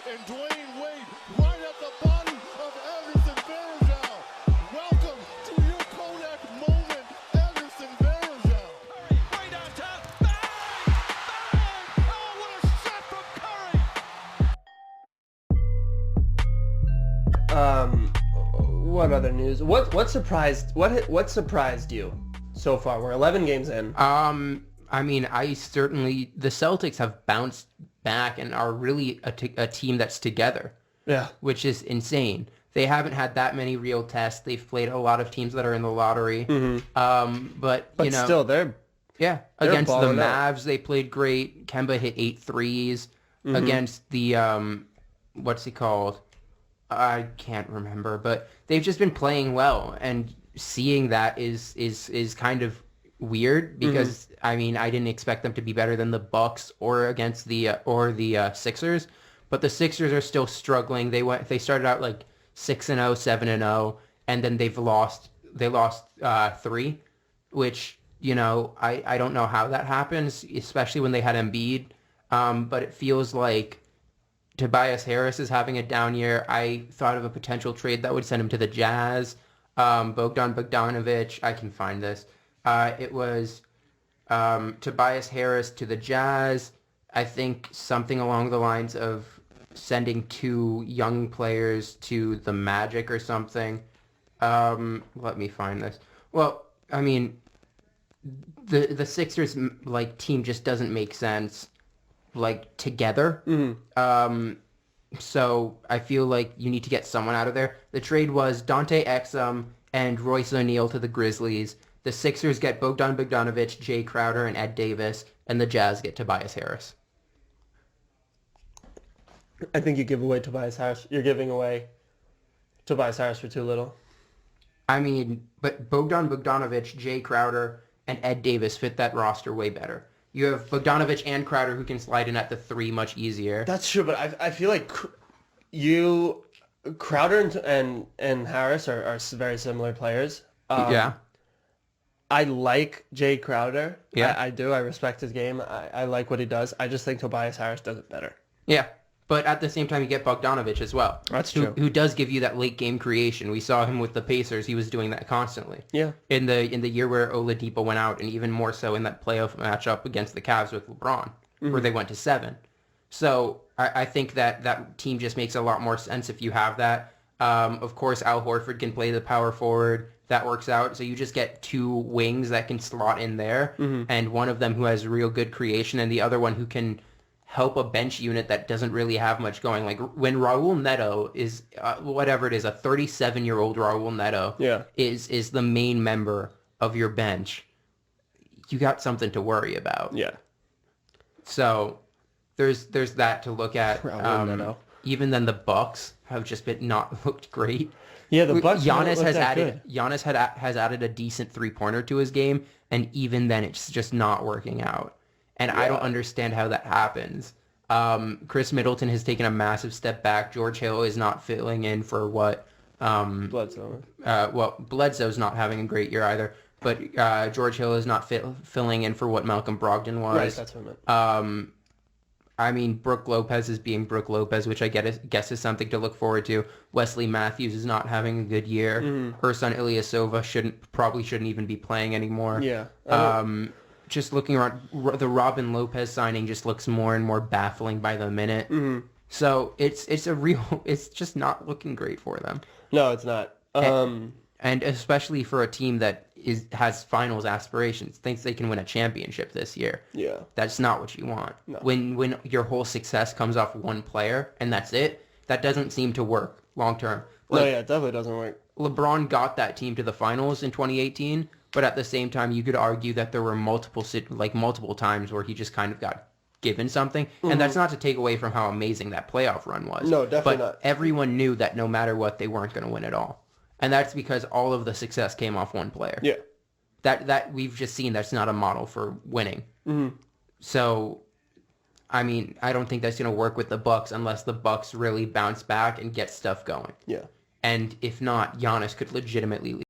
and Dwayne Wade right at the body of Anderson Varejao. Welcome to your Kodak moment, Anderson Varejao. Curry way down top. Bang! Bang! Oh, what a shot from Curry! What other news? What surprised you so far? We're 11 games in. I mean, the Celtics have bounced back and are really a team that's together. Yeah. Which is insane. They haven't had that many real tests. They've played a lot of teams that are in the lottery. Mm-hmm. But still, they're against the balling Mavs, they played great. Kemba hit 8 threes. Against the, what's he called? I can't remember, but they've just been playing well, and seeing that is kind of weird because I mean, I didn't expect them to be better than the Bucks or against the Sixers, but the Sixers are still struggling. They started out like 6-0, 7-0, and then they lost 3, which, you know, I don't know how that happens, especially when they had Embiid, but it feels like Tobias Harris is having a down year. I thought of a potential trade that would send him to the Jazz. Bogdan Bogdanovic, I can find this. It was Tobias Harris to the Jazz. I think something along the lines of sending 2 young players to the Magic or something. Let me find this. Well, I mean, the Sixers like team just doesn't make sense like together. So I feel like you need to get someone out of there. The trade was Dante Exum and Royce O'Neal to the Grizzlies. The Sixers get Bogdan Bogdanovic, Jay Crowder, and Ed Davis, and the Jazz get Tobias Harris. I think you give away Tobias Harris. You're giving away Tobias Harris for too little. I mean, but Bogdan Bogdanovic, Jay Crowder, and Ed Davis fit that roster way better. You have Bogdanovic and Crowder who can slide in at the 3 much easier. That's true, but I feel like Crowder and Harris are very similar players. Yeah. I like Jay Crowder. Yeah. I do. I respect his game. I like what he does. I just think Tobias Harris does it better. Yeah. But at the same time, you get Bogdanovic as well. That's true. Who does give you that late game creation. We saw him with the Pacers. He was doing that constantly. Yeah. In the year where Oladipo went out, and even more so in that playoff matchup against the Cavs with LeBron, where they went to 7. So I think that team just makes a lot more sense if you have that. Of course, Al Horford can play the power forward. That works out. So you just get 2 wings that can slot in there, and one of them who has real good creation, and the other one who can help a bench unit that doesn't really have much going. Like when Raul Neto is, whatever it is, a 37-year-old Raul Neto is the main member of your bench, you got something to worry about. Yeah. So there's that to look at. Raul Neto. Even then, the Bucks have just been not looked great. Yeah, the Bucks. Giannis has added a decent 3-pointer to his game, and even then, it's just not working out. And I don't understand how that happens. Chris Middleton has taken a massive step back. George Hill is not filling in for what... Bledsoe. Bledsoe's not having a great year either. But George Hill is not filling in for what Malcolm Brogdon was. Right, that's what I meant. I mean, Brook Lopez is being Brook Lopez, which I guess is something to look forward to. Wesley Matthews is not having a good year. Her son Ilyasova probably shouldn't even be playing anymore. Yeah. Just looking around, the Robin Lopez signing just looks more and more baffling by the minute. So it's just not looking great for them. No, it's not. And especially for a team that has finals aspirations, thinks they can win a championship this year. Yeah. That's not what you want. No. When your whole success comes off one player and that's it, that doesn't seem to work long term. No, yeah, it definitely doesn't work. LeBron got that team to the finals in 2018, but at the same time, you could argue that there were multiple times where he just kind of got given something. And that's not to take away from how amazing that playoff run was. No, definitely but not. Everyone knew that no matter what, they weren't going to win at all. And that's because all of the success came off one player. Yeah. That we've just seen that's not a model for winning. So, I mean, I don't think that's going to work with the Bucks unless the Bucks really bounce back and get stuff going. Yeah. And if not, Giannis could legitimately